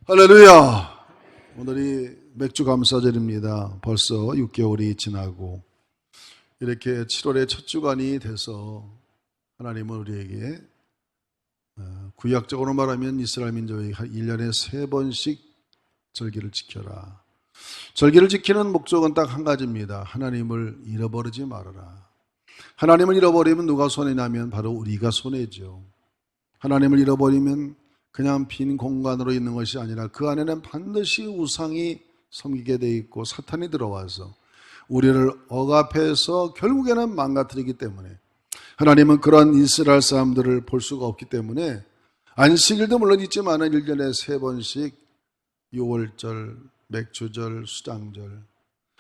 할렐루야! 오늘이 맥주 감사절입니다. 벌써 6개월이 지나고 이렇게 7월의 첫 주간이 돼서 하나님은 우리에게 구약적으로 말하면 이스라엘 민족에게 1년에 3번씩 절기를 지켜라. 절기를 지키는 목적은 딱 한 가지입니다. 하나님을 잃어버리지 말아라. 하나님을 잃어버리면 누가 손해냐면 바로 우리가 손해죠. 하나님을 잃어버리면 그냥 빈 공간으로 있는 것이 아니라 그 안에는 반드시 우상이 섬기게 돼 있고 사탄이 들어와서 우리를 억압해서 결국에는 망가뜨리기 때문에 하나님은 그런 이스라엘 사람들을 볼 수가 없기 때문에 안식일도 물론 있지만 1년에 3번씩 6월절, 맥주절, 수장절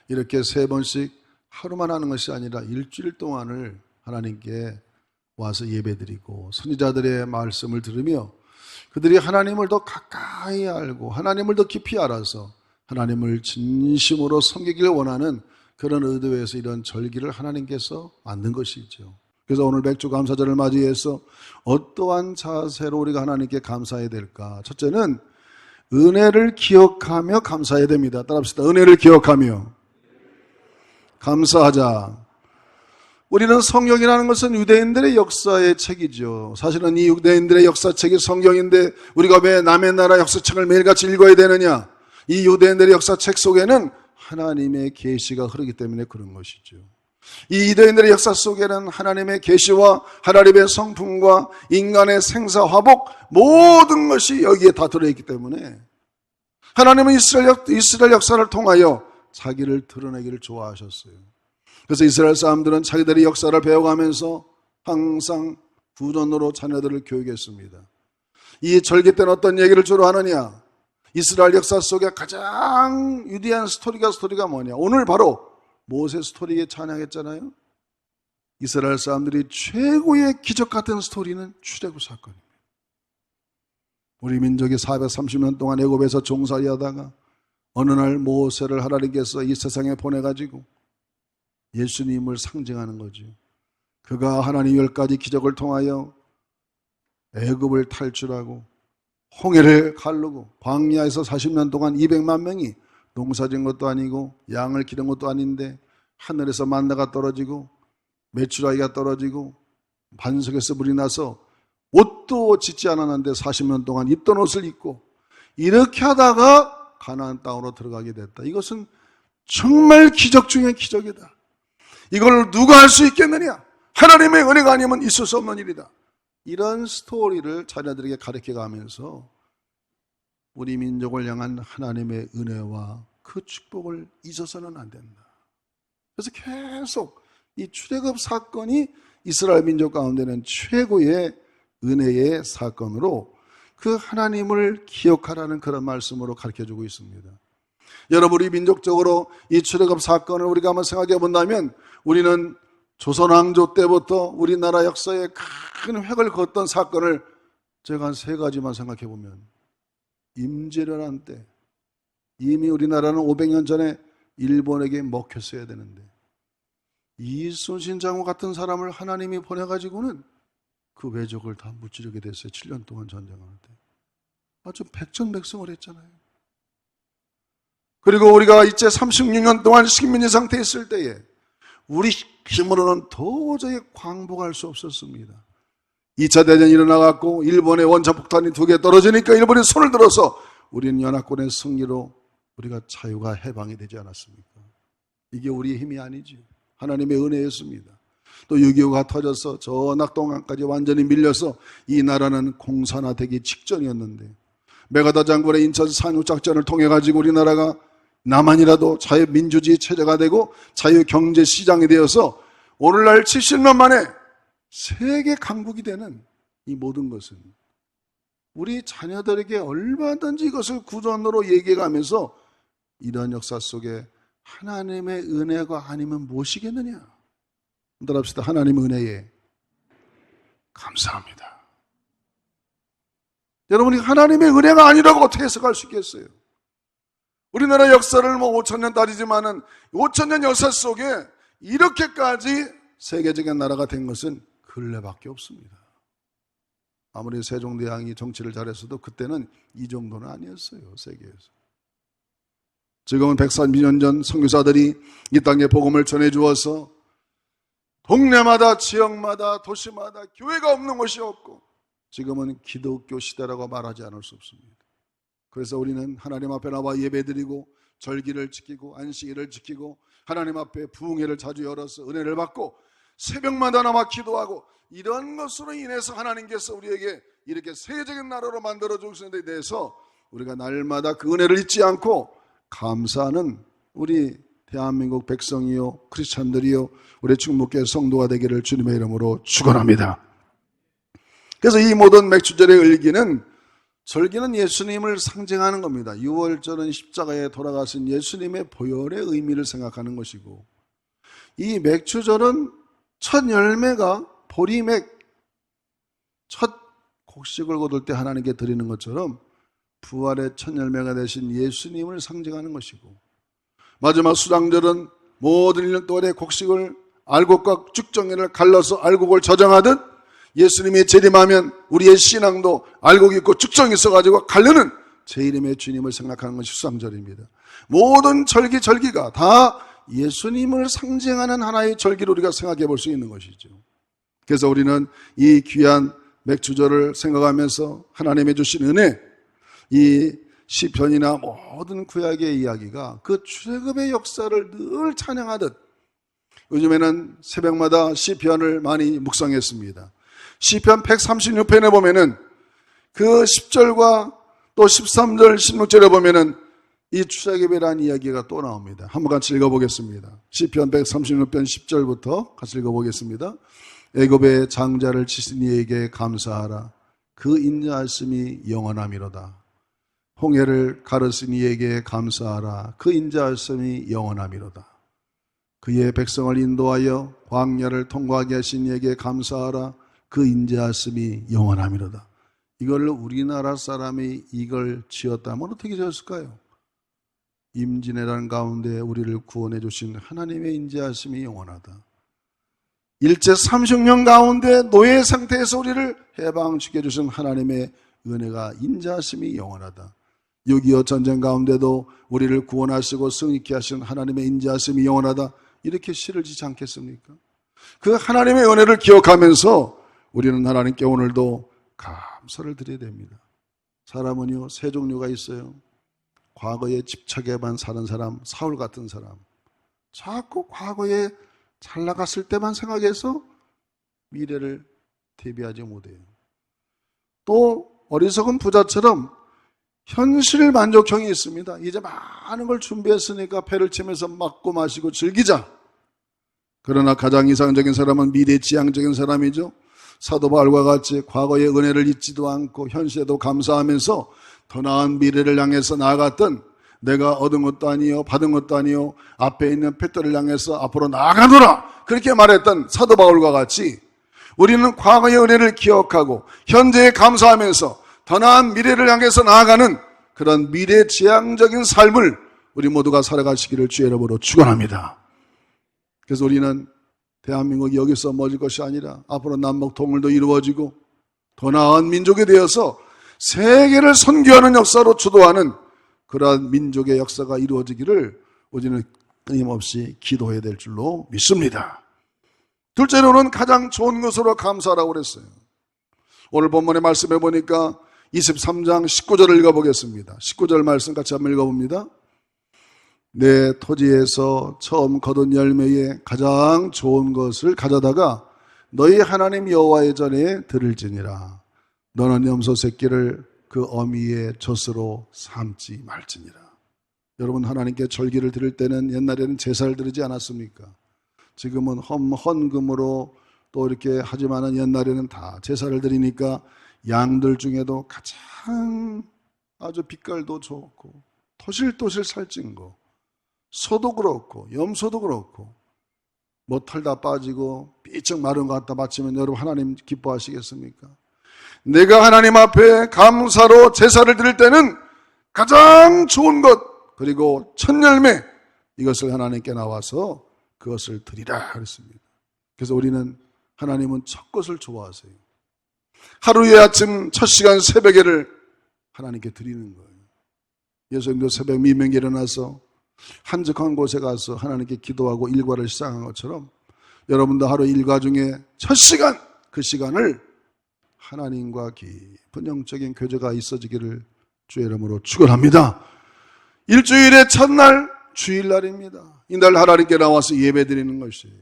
이렇게 3번씩 하루만 하는 것이 아니라 일주일 동안을 하나님께 와서 예배드리고 선지자들의 말씀을 들으며 그들이 하나님을 더 가까이 알고 하나님을 더 깊이 알아서 하나님을 진심으로 섬기기를 원하는 그런 의도에서 이런 절기를 하나님께서 만든 것이죠. 그래서 오늘 맥주 감사절을 맞이해서 어떠한 자세로 우리가 하나님께 감사해야 될까? 첫째는 은혜를 기억하며 감사해야 됩니다. 따라합시다. 은혜를 기억하며 감사하자. 우리는 성경이라는 것은 유대인들의 역사의 책이죠. 사실은 이 유대인들의 역사책이 성경인데 우리가 왜 남의 나라 역사책을 매일같이 읽어야 되느냐? 이 유대인들의 역사책 속에는 하나님의 계시가 흐르기 때문에 그런 것이죠. 이 유대인들의 역사 속에는 하나님의 계시와 하나님의 성품과 인간의 생사화복 모든 것이 여기에 다 들어있기 때문에 하나님은 이스라엘 역사를 통하여 자기를 드러내기를 좋아하셨어요. 그래서 이스라엘 사람들은 자기들의 역사를 배워가면서 항상 구전으로 자녀들을 교육했습니다. 이 절기 때는 어떤 얘기를 주로 하느냐? 이스라엘 역사 속에 가장 위대한 스토리가 뭐냐? 오늘 바로 모세 스토리에 찬양했잖아요. 이스라엘 사람들이 최고의 기적 같은 스토리는 출애굽 사건입니다. 우리 민족이 430년 동안 애굽에서 종살이하다가 어느 날 모세를 하나님께서 이 세상에 보내가지고 예수님을 상징하는 거죠. 그가 하나님 10가지 기적을 통하여 애굽을 탈출하고 홍해를 가르고 광야에서 40년 동안 200만 명이 농사진 것도 아니고 양을 기른 것도 아닌데 하늘에서 만나가 떨어지고 메추라기가 떨어지고 반석에서 물이 나서 옷도 짓지 않았는데 40년 동안 입던 옷을 입고 이렇게 하다가 가나안 땅으로 들어가게 됐다. 이것은 정말 기적 중에 기적이다. 이걸 누가 할 수 있겠느냐? 하나님의 은혜가 아니면 있을 수 없는 일이다. 이런 스토리를 자녀들에게 가르쳐가면서 우리 민족을 향한 하나님의 은혜와 그 축복을 잊어서는 안 된다. 그래서 계속 이 출애굽 사건이 이스라엘 민족 가운데는 최고의 은혜의 사건으로 그 하나님을 기억하라는 그런 말씀으로 가르쳐주고 있습니다. 여러분, 우리 민족적으로 이 출애굽 사건을 우리가 한번 생각해 본다면 우리는 조선 왕조 때부터 우리나라 역사에 큰 획을 그었던 사건을 제가 한 3가지만 생각해 보면 임진왜란 때 이미 우리나라는 500년 전에 일본에게 먹혔어야 되는데 이순신 장군 같은 사람을 하나님이 보내가지고는 그 왜적을 다 무찌르게 됐어요. 7년 동안 전쟁하는데 아주 백전백승을 했잖아요. 그리고 우리가 이제 36년 동안 식민지 상태에 있을 때에 우리 힘으로는 도저히 광복할 수 없었습니다. 2차 대전이 일어나갖고 일본의 원자폭탄이 2개 떨어지니까 일본이 손을 들어서 우리는 연합군의 승리로 우리가 자유가 해방이 되지 않았습니까? 이게 우리의 힘이 아니지. 하나님의 은혜였습니다. 또 6.25가 터져서 저 낙동강까지 완전히 밀려서 이 나라는 공산화되기 직전이었는데 메가더 장군의 인천 상륙작전을 통해 가지고 우리나라가 나만이라도 자유민주주의 체제가 되고 자유경제시장이 되어서 오늘날 70년 만에 세계 강국이 되는 이 모든 것은 우리 자녀들에게 얼마든지 이것을 구전으로 얘기해가면서 이런 역사 속에 하나님의 은혜가 아니면 무엇이겠느냐? 따라합시다. 하나님의 은혜에 감사합니다. 여러분이 하나님의 은혜가 아니라고 어떻게 해석할 수 있겠어요? 우리나라 역사를 5,000년 따지지만은 5,000년 역사 속에 이렇게까지 세계적인 나라가 된 것은 근래밖에 없습니다. 아무리 세종대왕이 정치를 잘했어도 그때는 이 정도는 아니었어요, 세계에서. 지금은 130년 전 선교사들이 이 땅에 복음을 전해주어서 동네마다 지역마다 도시마다 교회가 없는 곳이 없고, 지금은 기독교 시대라고 말하지 않을 수 없습니다. 그래서 우리는 하나님 앞에 나와 예배드리고 절기를 지키고 안식일을 지키고 하나님 앞에 부흥회를 자주 열어서 은혜를 받고 새벽마다 나와 기도하고, 이런 것으로 인해서 하나님께서 우리에게 이렇게 세계적인 나라로 만들어 주신 데 대해서 우리가 날마다 그 은혜를 잊지 않고 감사하는 우리 대한민국 백성이요 크리스찬들이요 우리 충무교회 성도가 되기를 주님의 이름으로 축원합니다. 그래서 이 모든 맥주절의 절기는 예수님을 상징하는 겁니다. 6월절은 십자가에 돌아가신 예수님의 보혈의 의미를 생각하는 것이고, 이 맥주절은 첫 열매가 보리맥, 첫 곡식을 거둘 때 하나님께 드리는 것처럼 부활의 첫 열매가 되신 예수님을 상징하는 것이고, 마지막 수장절은 모든 1년 동안의 곡식을 알곡과 쭉정이를 갈라서 알곡을 저장하듯 예수님이 재림하면 우리의 신앙도 알곡이 있고 쭉정이 있어가지고 갈르는 제 이름의 주님을 생각하는 것이 수장절입니다. 모든 절기가 다 예수님을 상징하는 하나의 절기로 우리가 생각해 볼 수 있는 것이죠. 그래서 우리는 이 귀한 맥주절을 생각하면서 하나님의 주신 은혜, 이 시편이나 모든 구약의 이야기가 그 출애굽의 역사를 늘 찬양하듯, 요즘에는 새벽마다 시편을 많이 묵상했습니다. 시편 136편에 보면은 그 10절과 또 13절, 16절에 보면은 이 출애굽이라는 이야기가 또 나옵니다. 한번 같이 읽어보겠습니다. 시편 136편 10절부터 같이 읽어보겠습니다. 애굽의 장자를 치신 이에게 감사하라. 그 인자하심이 영원함이로다. 홍해를 가르신 이에게 감사하라. 그 인자하심이 영원함이로다. 그의 백성을 인도하여 광야를 통과하게 하신 이에게 감사하라. 그 인자하심이 영원함이로다. 이걸 우리나라 사람이 이걸 지었다면 어떻게 지었을까요? 임진왜란 가운데 우리를 구원해 주신 하나님의 인자하심이 영원하다. 일제 30년 가운데 노예 상태에서 우리를 해방시켜 주신 하나님의 은혜가 인자하심이 영원하다. 6.25 전쟁 가운데도 우리를 구원하시고 승리케 하신 하나님의 인자하심이 영원하다. 이렇게 시를 짓지 않겠습니까? 그 하나님의 은혜를 기억하면서 우리는 하나님께 오늘도 감사를 드려야 됩니다. 사람은요, 세 종류가 있어요. 과거에 집착에만 사는 사람, 사울 같은 사람. 자꾸 과거에 잘 나갔을 때만 생각해서 미래를 대비하지 못해요. 또 어리석은 부자처럼 현실 만족형이 있습니다. 이제 많은 걸 준비했으니까 배를 치면서 먹고 마시고 즐기자. 그러나 가장 이상적인 사람은 미래지향적인 사람이죠. 사도 바울과 같이 과거의 은혜를 잊지도 않고 현실에도 감사하면서 더 나은 미래를 향해서 나아갔던, 내가 얻은 것도 아니요 받은 것도 아니요 앞에 있는 팻돌을 향해서 앞으로 나아가노라, 그렇게 말했던 사도 바울과 같이 우리는 과거의 은혜를 기억하고 현재에 감사하면서 더 나은 미래를 향해서 나아가는 그런 미래지향적인 삶을 우리 모두가 살아가시기를 주의 이름으로 축원합니다. 그래서 우리는 대한민국이 여기서 멎을 것이 아니라 앞으로 남북 통일도 이루어지고 더 나은 민족이 되어서 세계를 선교하는 역사로 주도하는 그러한 민족의 역사가 이루어지기를 우리는 끊임없이 기도해야 될 줄로 믿습니다. 둘째로는 가장 좋은 것으로 감사하라고 그랬어요. 오늘 본문의 말씀해 보니까 23장 19절을 읽어보겠습니다. 19절 말씀 같이 한번 읽어봅니다. 내 토지에서 처음 거둔 열매에 가장 좋은 것을 가져다가 너희 하나님 여호와의 전에 드릴지니라. 너는 염소 새끼를 그 어미의 젖으로 삼지 말지니라. 여러분, 하나님께 절기를 드릴 때는 옛날에는 제사를 드리지 않았습니까? 지금은 헌금으로 또 이렇게 하지만은 옛날에는 다 제사를 드리니까 양들 중에도 가장 아주 빛깔도 좋고 토실토실 살찐 거, 소도 그렇고 염소도 그렇고 뭐 털 다 빠지고 삐쩍 마른 거 갖다 바치면 여러분 하나님 기뻐하시겠습니까? 내가 하나님 앞에 감사로 제사를 드릴 때는 가장 좋은 것, 그리고 첫 열매, 이것을 하나님께 나와서 그것을 드리라 그랬습니다. 그래서 우리는, 하나님은 첫 것을 좋아하세요. 하루의 아침 첫 시간 새벽에를 하나님께 드리는 거예요. 예수님도 새벽 미명에 일어나서 한적한 곳에 가서 하나님께 기도하고 일과를 시작한 것처럼 여러분도 하루 일과 중에 첫 시간, 그 시간을 하나님과 깊은 영적인 교제가 있어지기를 주의 이름으로 축원합니다. 일주일의 첫날 주일날입니다. 이날 하나님께 나와서 예배드리는 것이에요.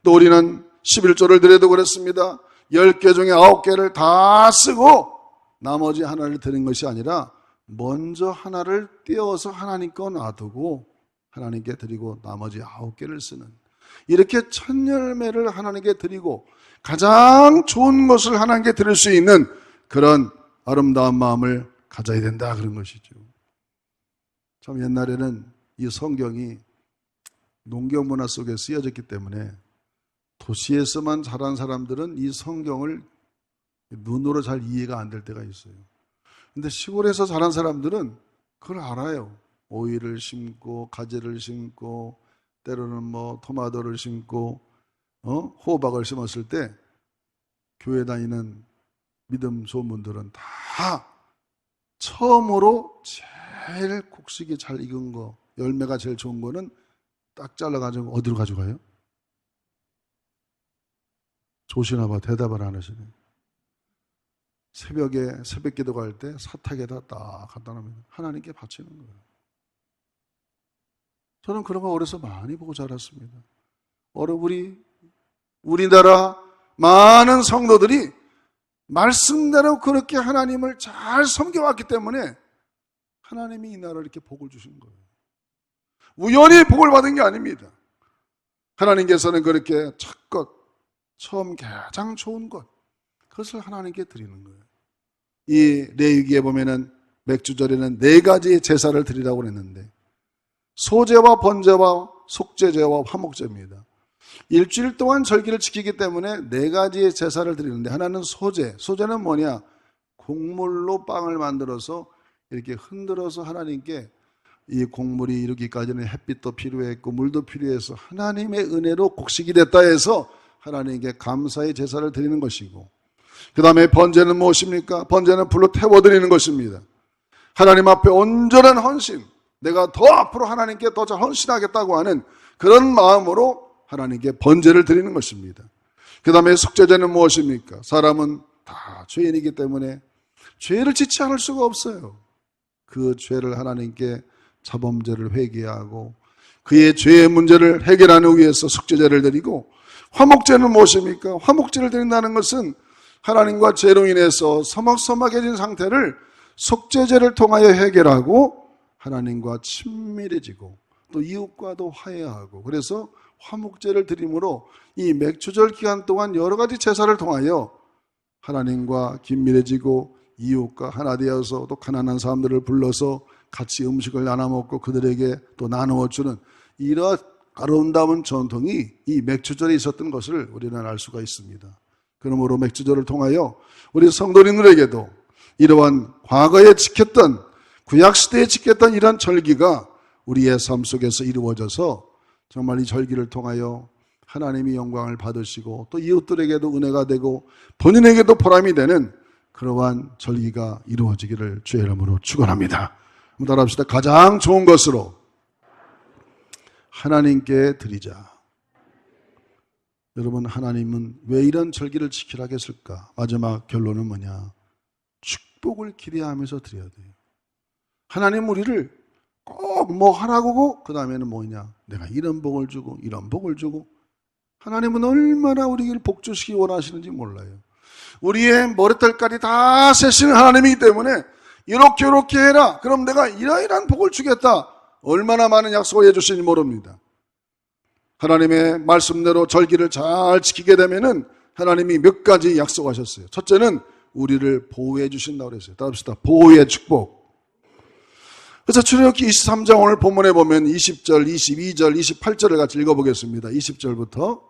또 우리는 11조를 드려도 그렇습니다. 10개 중에 9개를 다 쓰고 나머지 하나를 드린 것이 아니라 먼저 하나를 떼어서 하나님 거 놔두고 하나님께 드리고 나머지 9개를 쓰는, 이렇게 첫 열매를 하나님께 드리고 가장 좋은 것을 하나님께 드릴 수 있는 그런 아름다운 마음을 가져야 된다, 그런 것이죠. 참 옛날에는 이 성경이 농경 문화 속에 쓰여졌기 때문에 도시에서만 자란 사람들은 이 성경을 눈으로 잘 이해가 안 될 때가 있어요. 근데 시골에서 자란 사람들은 그걸 알아요. 오이를 심고 가지를 심고 때로는 뭐 토마토를 심고 호박을 심었을 때 교회 다니는 믿음 좋은 분들은 다 처음으로 제일 곡식이 잘 익은 거, 열매가 제일 좋은 거는 딱 잘라가지고 어디로 가져가요? 조시나 봐, 대답을 안 하시네. 새벽에 새벽 기도 갈 때 사탁에다 딱 갖다 놓으면 하나님께 바치는 거예요. 저는 그런 거 어려서 많이 보고 자랐습니다. 우리나라 많은 성도들이 말씀대로 그렇게 하나님을 잘 섬겨왔기 때문에 하나님이 이 나라를 이렇게 복을 주신 거예요. 우연히 복을 받은 게 아닙니다. 하나님께서는 그렇게 첫 것, 처음 가장 좋은 것, 그것을 하나님께 드리는 거예요. 이 레위기에 보면은 맥주절에는 4가지 제사를 드리라고 그랬는데 소제와 번제와 속죄제와 화목제입니다. 일주일 동안 절기를 지키기 때문에 4가지의 제사를 드리는데 하나는 소제. 소제는 뭐냐? 곡물로 빵을 만들어서 이렇게 흔들어서 하나님께, 이 곡물이 이르기까지는 햇빛도 필요했고 물도 필요해서 하나님의 은혜로 곡식이 됐다 해서 하나님께 감사의 제사를 드리는 것이고, 그 다음에 번제는 무엇입니까? 번제는 불로 태워드리는 것입니다. 하나님 앞에 온전한 헌신, 내가 더 앞으로 하나님께 더 잘 헌신하겠다고 하는 그런 마음으로 하나님께 번제를 드리는 것입니다. 그 다음에 속죄제는 무엇입니까? 사람은 다 죄인이기 때문에 죄를 짓지 않을 수가 없어요. 그 죄를 하나님께 자범죄를 회개하고 그의 죄의 문제를 해결하는 위해서 속죄제를 드리고, 화목제는 무엇입니까? 화목제를 드린다는 것은 하나님과 죄로 인해서 서먹서먹해진 상태를 속죄제를 통하여 해결하고 하나님과 친밀해지고 또 이웃과도 화해하고, 그래서 화목제를 드림으로 이 맥주절 기간 동안 여러 가지 제사를 통하여 하나님과 긴밀해지고 이웃과 하나 되어서 또 가난한 사람들을 불러서 같이 음식을 나눠 먹고 그들에게 또 나누어 주는 이러한 아름다운 전통이 이 맥주절에 있었던 것을 우리는 알 수가 있습니다. 그러므로 맥주절을 통하여 우리 성도님들에게도 이러한 과거에 지켰던, 구약시대에 지켰던 이런 절기가 우리의 삶 속에서 이루어져서 정말 이 절기를 통하여 하나님이 영광을 받으시고 또 이웃들에게도 은혜가 되고 본인에게도 보람이 되는 그러한 절기가 이루어지기를 주의 이름으로 축원합니다. 한번 따라합시다. 가장 좋은 것으로 하나님께 드리자. 여러분, 하나님은 왜 이런 절기를 지키라고 했을까? 마지막 결론은 뭐냐? 축복을 기대하면서 드려야 돼요. 하나님 우리를 꼭 뭐 하라고, 그 다음에는 뭐냐? 내가 이런 복을 주고 이런 복을 주고. 하나님은 얼마나 우리를 복주시기 원하시는지 몰라요. 우리의 머리털까지 다 세시는 하나님이기 때문에 이렇게 해라, 그럼 내가 이러이러한 복을 주겠다, 얼마나 많은 약속을 해주시는지 모릅니다. 하나님의 말씀대로 절기를 잘 지키게 되면은 하나님이 몇 가지 약속하셨어요. 첫째는 우리를 보호해 주신다고 그랬어요. 따라합시다. 보호의 축복. 그래서 출애굽기 23장 오늘 본문에 보면 20절, 22절, 28절을 같이 읽어보겠습니다. 20절부터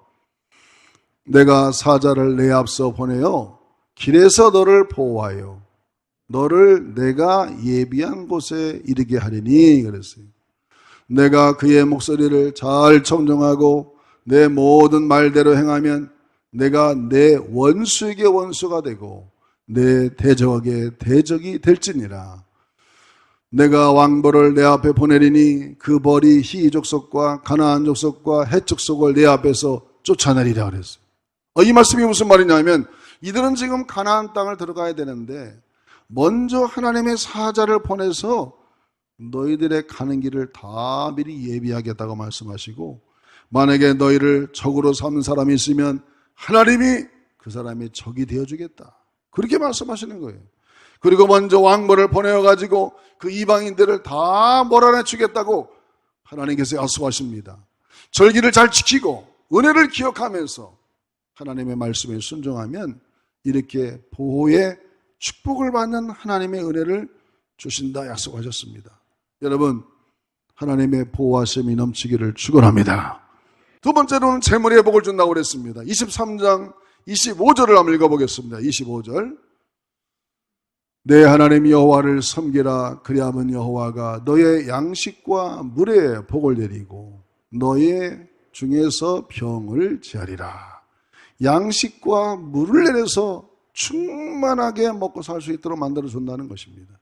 내가 사자를 내 앞서 보내어 길에서 너를 보호하여 너를 내가 예비한 곳에 이르게 하리니 그랬어요. 내가 그의 목소리를 잘 청정하고 내 모든 말대로 행하면 내가 내 원수에게 원수가 되고 내 대적에게 대적이 될지니라. 내가 왕벌을 내 앞에 보내리니 그 벌이 히 족속과 가나안 족속과 헷 족속을 내 앞에서 쫓아내리라 그랬어요. 이 말씀이 무슨 말이냐면 이들은 지금 가나안 땅을 들어가야 되는데 먼저 하나님의 사자를 보내서 너희들의 가는 길을 다 미리 예비하겠다고 말씀하시고, 만약에 너희를 적으로 삼는 사람이 있으면 하나님이 그 사람의 적이 되어주겠다, 그렇게 말씀하시는 거예요. 그리고 먼저 왕벌을 보내어가지고 그 이방인들을 다 몰아내주겠다고 하나님께서 약속하십니다. 절기를 잘 지키고 은혜를 기억하면서 하나님의 말씀에 순종하면 이렇게 보호의 축복을 받는 하나님의 은혜를 주신다 약속하셨습니다. 여러분, 하나님의 보호하심이 넘치기를 축원합니다. 두 번째로는 재물의 복을 준다고 그랬습니다. 23장 25절을 한번 읽어보겠습니다. 25절. 내 하나님 여호와를 섬기라. 그리하면 여호와가 너의 양식과 물에 복을 내리고 너의 중에서 병을 제하리라. 양식과 물을 내려서 충만하게 먹고 살 수 있도록 만들어준다는 것입니다.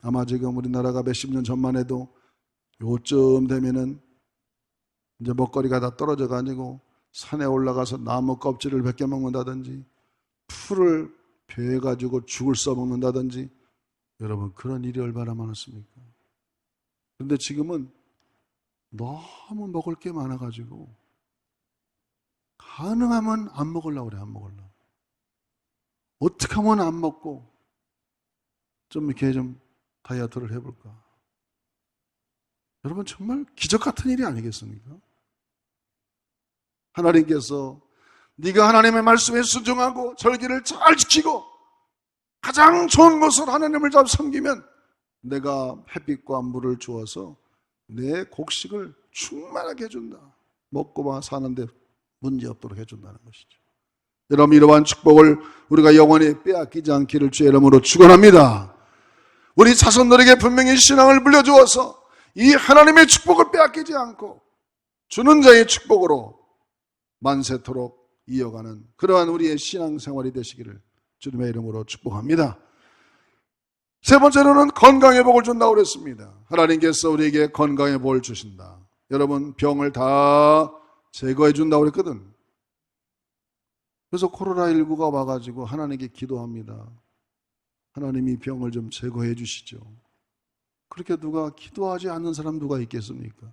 아마 지금 우리나라가 몇십 년 전만 해도 요쯤 되면은 이제 먹거리가 다 떨어져 가지고 산에 올라가서 나무 껍질을 벗겨 먹는다든지 풀을 베어 가지고 죽을 써 먹는다든지, 여러분 그런 일이 얼마나 많았습니까? 그런데 지금은 너무 먹을 게 많아 가지고 가능하면 안 먹으려고 그래. 안 먹으려고. 어떻게 하면 안 먹고 좀 이렇게 좀 다이어트를 해볼까? 여러분 정말 기적 같은 일이 아니겠습니까? 하나님께서 네가 하나님의 말씀에 순종하고 절기를 잘 지키고 가장 좋은 것을 하나님을 잘 섬기면 내가 햇빛과 물을 주어서 내 곡식을 충만하게 해준다. 먹고만 사는데 문제 없도록 해준다는 것이죠. 여러분, 이러한 축복을 우리가 영원히 빼앗기지 않기를 주의 이름으로 축원합니다. 우리 자손들에게 분명히 신앙을 물려주어서 이 하나님의 축복을 빼앗기지 않고 주는 자의 축복으로 만세토록 이어가는 그러한 우리의 신앙생활이 되시기를 주님의 이름으로 축복합니다. 세 번째로는 건강의 복을 준다고 그랬습니다. 하나님께서 우리에게 건강의 복을 주신다. 여러분, 병을 다 제거해 준다고 그랬거든. 그래서 코로나19가 와가지고 하나님께 기도합니다. 하나님이 병을 좀 제거해 주시죠. 그렇게 누가 기도하지 않는 사람 누가 있겠습니까?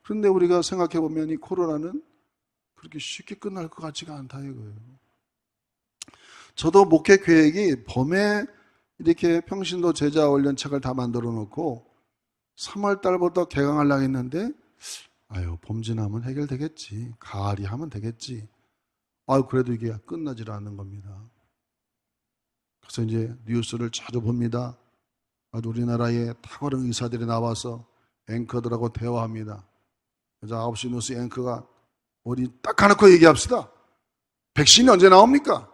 그런데 우리가 생각해 보면 이 코로나는 그렇게 쉽게 끝날 것 같지가 않다 이거예요. 저도 목회 계획이 봄에 이렇게 평신도 제자 훈련책을 다 만들어 놓고 3월 달부터 개강하려고 했는데 봄 지나면 해결되겠지. 가을이 하면 되겠지. 그래도 이게 끝나질 않는 겁니다. 그래서 이제 뉴스를 자주 봅니다. 우리나라의 탁월한 의사들이 나와서 앵커들하고 대화합니다. 그래서 9시 뉴스 앵커가 우리 딱 가놓고 얘기합시다. 백신이 언제 나옵니까?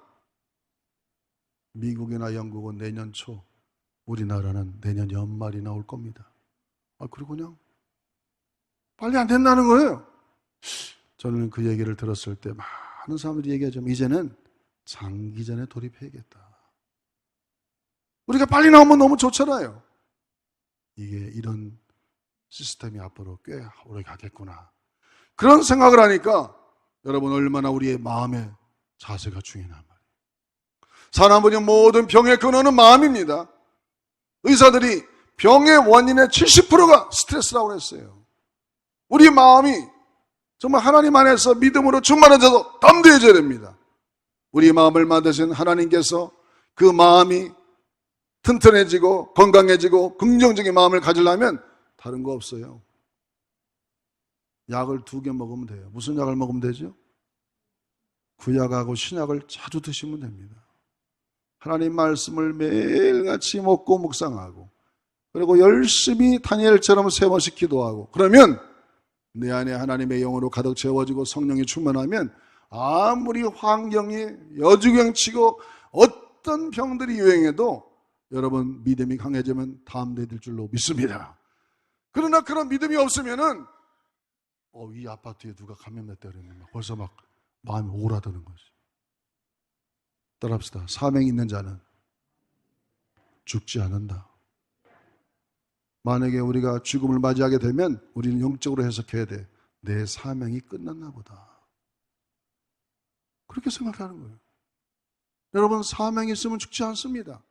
미국이나 영국은 내년 초, 우리나라는 내년 연말이 나올 겁니다. 그리고 그냥 빨리 안 된다는 거예요. 저는 그 얘기를 들었을 때 많은 사람들이 얘기하죠. 이제는 장기전에 돌입해야겠다. 우리가 빨리 나오면 너무 좋잖아요. 이게 이런 시스템이 앞으로 꽤 오래 가겠구나. 그런 생각을 하니까 여러분 얼마나 우리의 마음의 자세가 중요한 말이에요. 사람들이 모든 병의 근원은 마음입니다. 의사들이 병의 원인의 70%가 스트레스라고 했어요. 우리 마음이 정말 하나님 안에서 믿음으로 충만해져서 담대해져야 됩니다. 우리 마음을 만드신 하나님께서 그 마음이 튼튼해지고 건강해지고 긍정적인 마음을 가지려면 다른 거 없어요. 약을 2개 먹으면 돼요. 무슨 약을 먹으면 되죠? 구약하고 신약을 자주 드시면 됩니다. 하나님 말씀을 매일같이 먹고 묵상하고 그리고 열심히 다니엘처럼 3번씩 기도하고 그러면 내 안에 하나님의 영으로 가득 채워지고 성령이 충만하면 아무리 환경이 여주경치고 어떤 병들이 유행해도 여러분 믿음이 강해지면 담대해질 줄로 믿습니다. 그러나 그런 믿음이 없으면은 이 아파트에 누가 감염됐다 그러면 벌써 막 마음이 오라드는 거지. 따라합시다. 사명이 있는 자는 죽지 않는다. 만약에 우리가 죽음을 맞이하게 되면 우리는 영적으로 해석해야 돼. 내 사명이 끝났나 보다. 그렇게 생각하는 거예요. 여러분, 사명이 있으면 죽지 않습니다.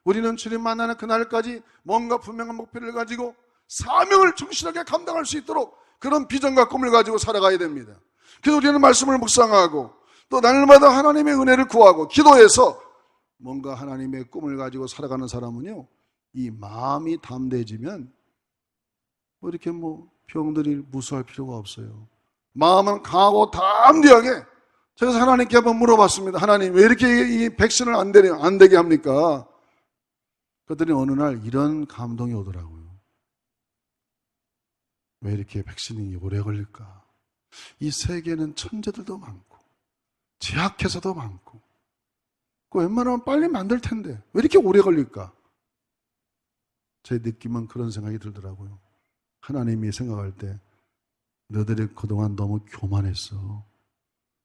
우리는 주님 만나는 그날까지 뭔가 분명한 목표를 가지고 사명을 충실하게 감당할 수 있도록 그런 비전과 꿈을 가지고 살아가야 됩니다. 그래서 우리는 말씀을 묵상하고 또 날마다 하나님의 은혜를 구하고 기도해서 뭔가 하나님의 꿈을 가지고 살아가는 사람은요, 이 마음이 담대해지면 이렇게 병들이 무수할 필요가 없어요. 마음은 강하고 담대하게. 그래서 하나님께 한번 물어봤습니다. 하나님, 왜 이렇게 이 백신을 안 되게 합니까? 그랬더니 어느 날 이런 감동이 오더라고요. 왜 이렇게 백신이 오래 걸릴까? 이 세계는 천재들도 많고 제약회사도 많고 웬만하면 빨리 만들 텐데 왜 이렇게 오래 걸릴까? 제 느낌은 그런 생각이 들더라고요. 하나님이 생각할 때 너희들이 그동안 너무 교만했어.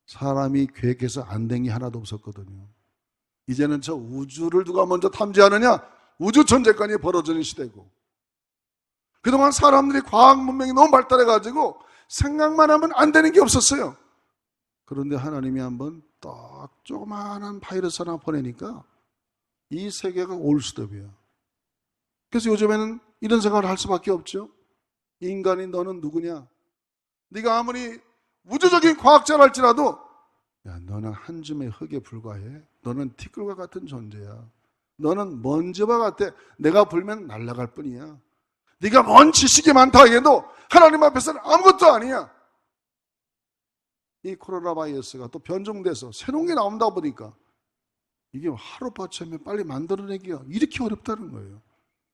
사람이 계획해서 안 된 게 하나도 없었거든요. 이제는 저 우주를 누가 먼저 탐지하느냐? 우주 전쟁까지 벌어지는 시대고, 그동안 사람들이 과학 문명이 너무 발달해가지고 생각만 하면 안 되는 게 없었어요. 그런데 하나님이 한번 딱 조그마한 바이러스 하나 보내니까 이 세계가 올스톱이야. 그래서 요즘에는 이런 생각을 할 수밖에 없죠. 인간이 너는 누구냐? 네가 아무리 우주적인 과학자랄지라도 야, 너는 한 줌의 흙에 불과해. 너는 티끌과 같은 존재야. 너는 먼지와 같아. 내가 불면 날아갈 뿐이야. 네가 뭔 지식이 많다 해도 하나님 앞에서는 아무것도 아니야. 이 코로나 바이러스가 또 변종돼서 새로운 게 나온다 보니까 이게 하루아침에 빨리 만들어내기가 이렇게 어렵다는 거예요.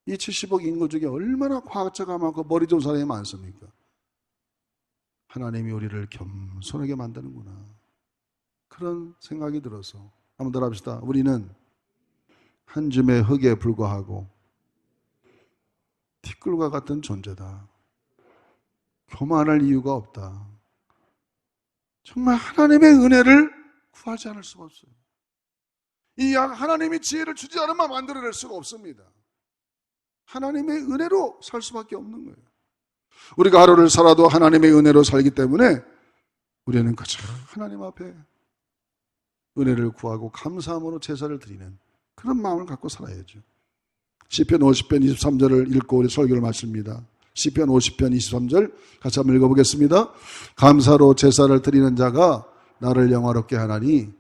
이 70억 인구 중에 얼마나 과학자가 많고 머리 좋은 사람이 많습니까? 하나님이 우리를 겸손하게 만드는구나. 그런 생각이 들어서 한번 더 합시다. 우리는 한 줌의 흙에 불과하고 티끌과 같은 존재다. 교만할 이유가 없다. 정말 하나님의 은혜를 구하지 않을 수가 없어요. 이 하나님이 지혜를 주지 않으면 만들어낼 수가 없습니다. 하나님의 은혜로 살 수밖에 없는 거예요. 우리가 하루를 살아도 하나님의 은혜로 살기 때문에 우리는 그저 하나님 앞에 은혜를 구하고 감사함으로 제사를 드리는 그런 마음을 갖고 살아야죠. 시편 50편 23절을 읽고 우리 설교를 마칩니다. 시편 50편 23절 같이 한번 읽어보겠습니다. 감사로 제사를 드리는 자가 나를 영화롭게 하나니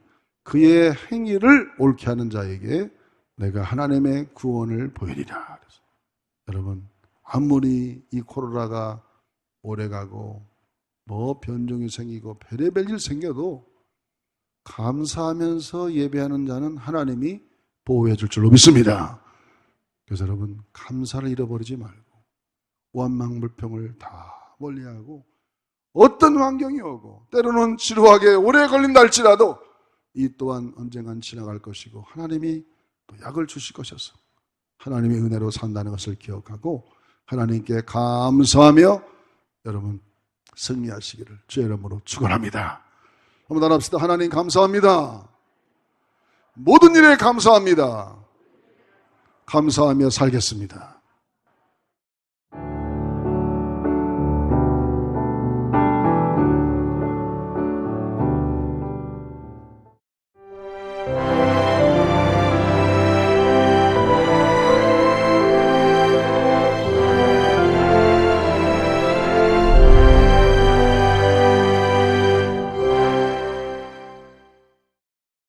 그의 행위를 옳게 하는 자에게 내가 하나님의 구원을 보이리라. 그래서 여러분, 아무리 이 코로나가 오래가고 변종이 생기고 별의별 일 생겨도 감사하면서 예배하는 자는 하나님이 보호해 줄 줄로 믿습니다. 그래서 여러분, 감사를 잃어버리지 말고 원망불평을 다 멀리하고 어떤 환경이 오고 때로는 지루하게 오래 걸린다 할지라도 이 또한 언젠간 지나갈 것이고 하나님이 또 약을 주실 것이어서 하나님의 은혜로 산다는 것을 기억하고 하나님께 감사하며 여러분 승리하시기를 주의 이름으로 축원합니다. 한번 따라합시다. 하나님 감사합니다. 모든 일에 감사합니다. 감사하며 살겠습니다.